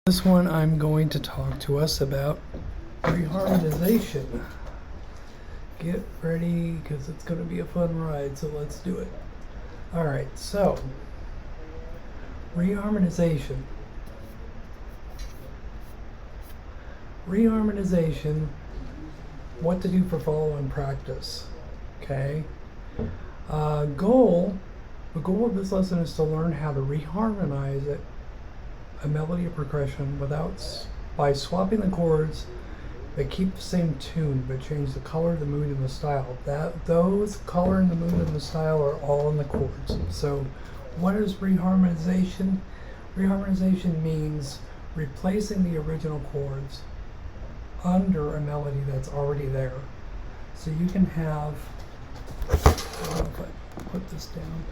This one I'm going to talk to us about reharmonization. Get ready because it's going to be a fun ride, so let's do it. Alright, so reharmonization. Reharmonization, what to do for follow and practice. Okay? The goal of this lesson is to learn how to reharmonize a melody or progression by swapping the chords that keep the same tune but change the color, the mood, and the style. Those color and the mood and the style are all in the chords. So what is reharmonization? Reharmonization means replacing the original chords under a melody that's already there. So you can have, I don't know if I put this down.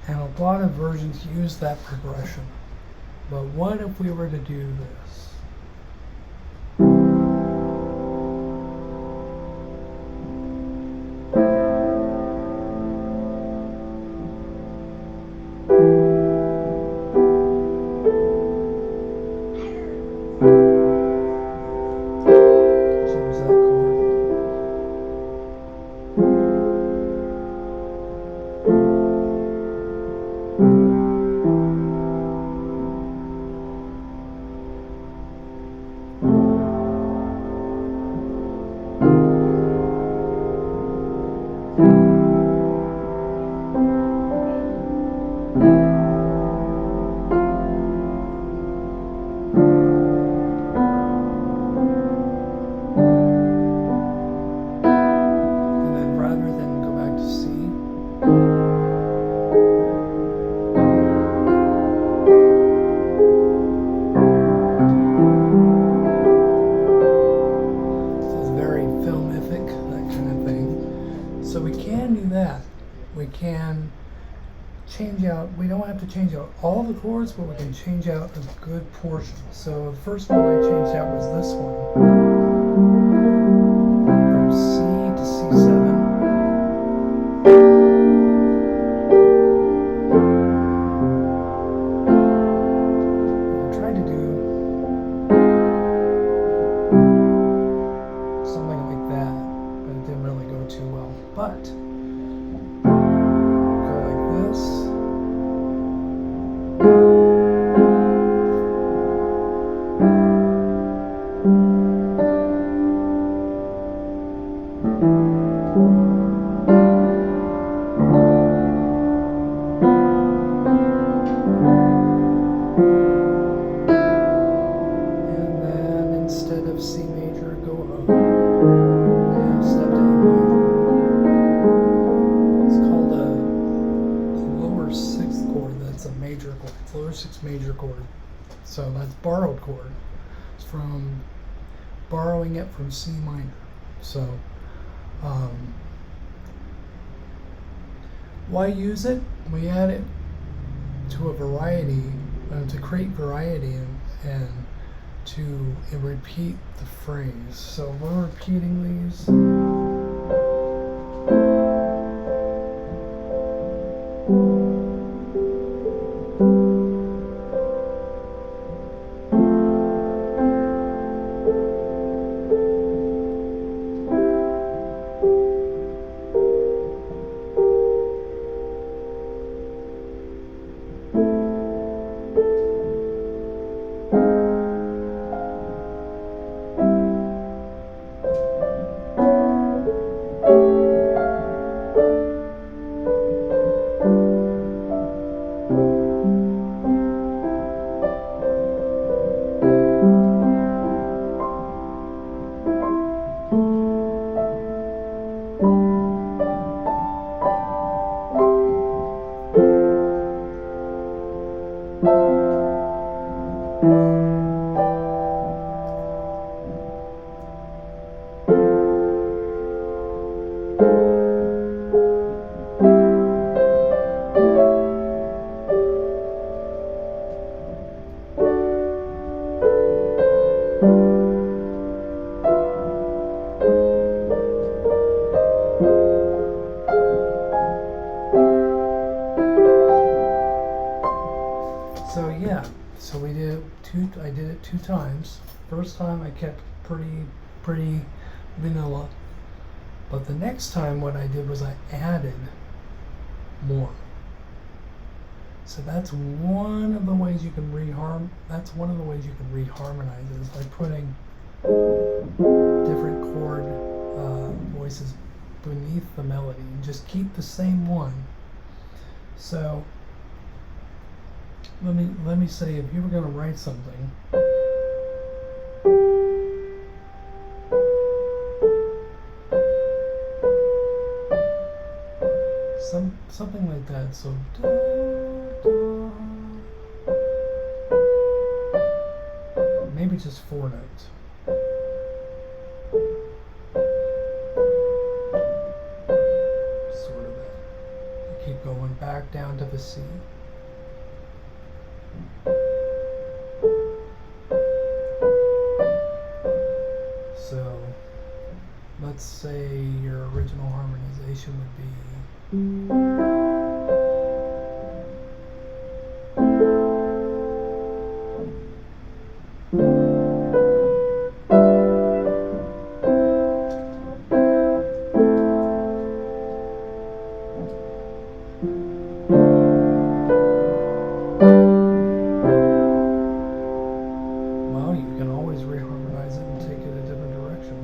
And a lot of versions use that progression. But what if we were to do this? We can change out, we don't have to change out all the chords, but we can change out a good portion. So the first one I changed out was this one, from C to C7. I tried to do something like that, but it didn't really go too well. But major chord. So that's borrowed chord. It's from borrowing it from C minor. So why use it? We add it to a variety, to create variety and to repeat the phrase. So we're repeating these. 2 times. First time I kept pretty vanilla, but the next time what I did was I added more. So that's one of the ways you can reharm. That's one of the ways you can reharmonize is by putting different chord voices beneath the melody and just keep the same one. So let me say, if you were going to write something, something like that. So da, da, maybe just 4 notes. Sort of that. Keep going back down to the C. So let's say your original harmonization would be well, you can always reharmonize it and take it a different direction.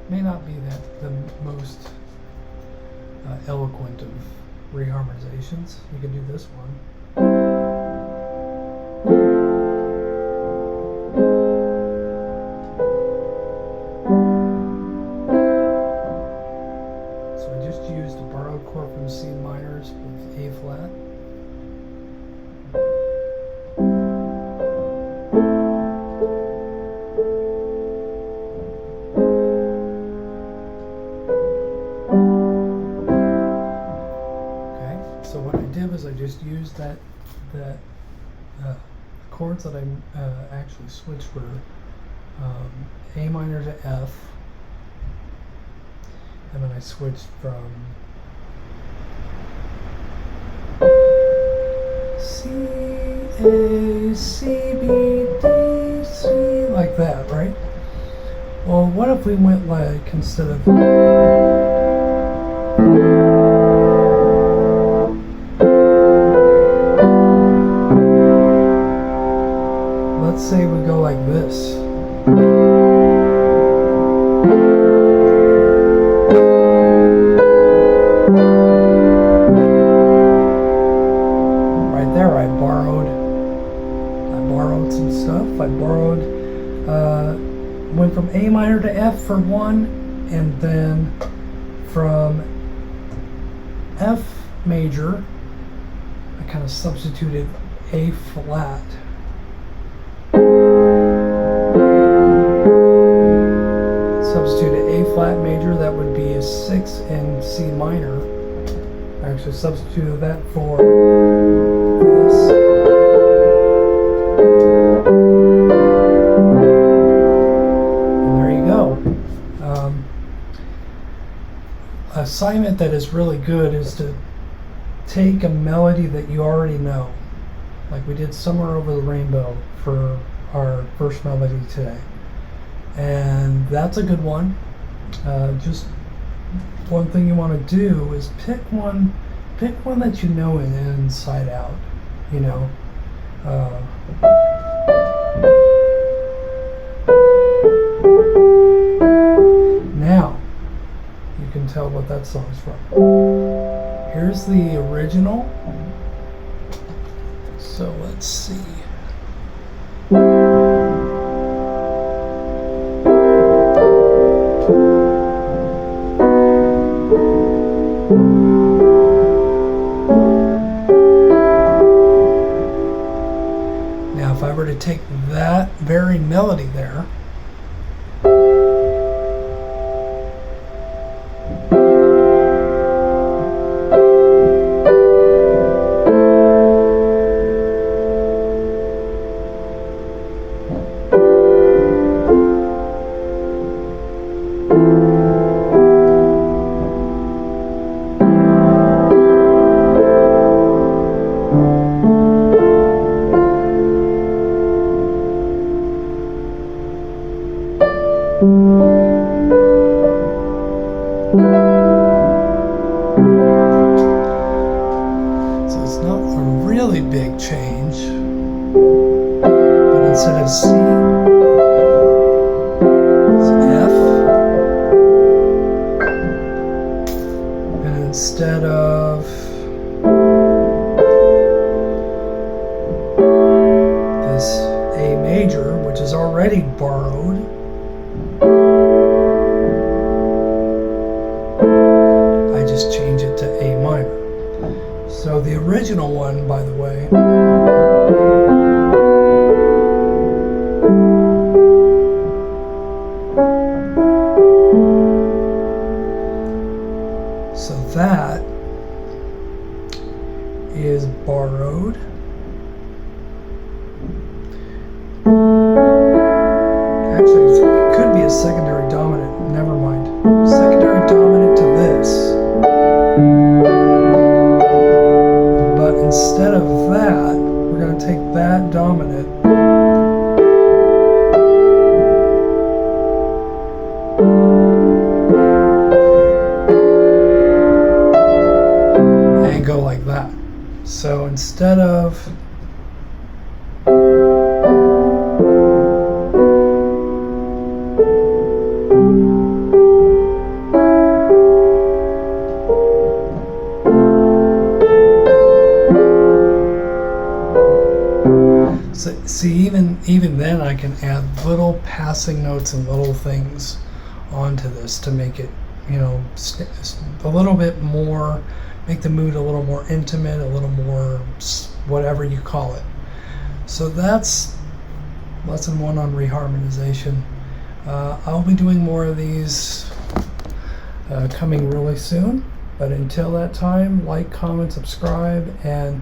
May not be the most eloquent of reharmonizations. You can do this one. So I just used a borrowed chord from C minors with A flat. So what I did was I just used that chords that I actually switched were A minor to F, and then I switched from C, A, C, B, D, C, like that, right? Well, what if we went like, instead of let's say we go like this. Right there, I borrowed some stuff. I borrowed, went from A minor to F for one, and then from F major, I kind of substituted A flat. Substitute A flat major, that would be a 6 in C minor. I actually substituted that for this. And there you go. Assignment that is really good is to take a melody that you already know. Like we did Somewhere Over the Rainbow for our first melody today. And that's a good one. Just one thing you want to do is pick one that you know inside out, you know. Now you can tell what that song's from. Here's the original. So let's see. Now if I were to take that very melody there really big change. But instead of C, it's F. And instead of this A major, which is already borrowed, I just change it to A minor. So the original one, by the way, so that is borrowed. Actually, it could be a secondary dominant. Never mind. Secondary dominant to this. But instead of that, we're going to take that dominant and go like that. So instead of see, even then I can add little passing notes and little things onto this to make it, you know, a little bit more, make the mood a little more intimate, a little more whatever you call it. So that's lesson 1 on reharmonization. I'll be doing more of these coming really soon, but until that time, like, comment, subscribe, and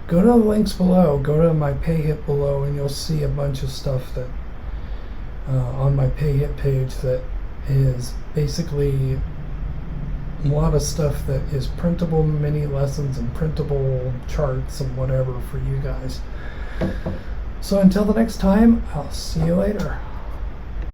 go to the links below. Go to my pay hit below, and you'll see a bunch of stuff that on my pay hit page that is basically a lot of stuff that is printable mini lessons and printable charts and whatever for you guys. So until the next time, I'll see you later.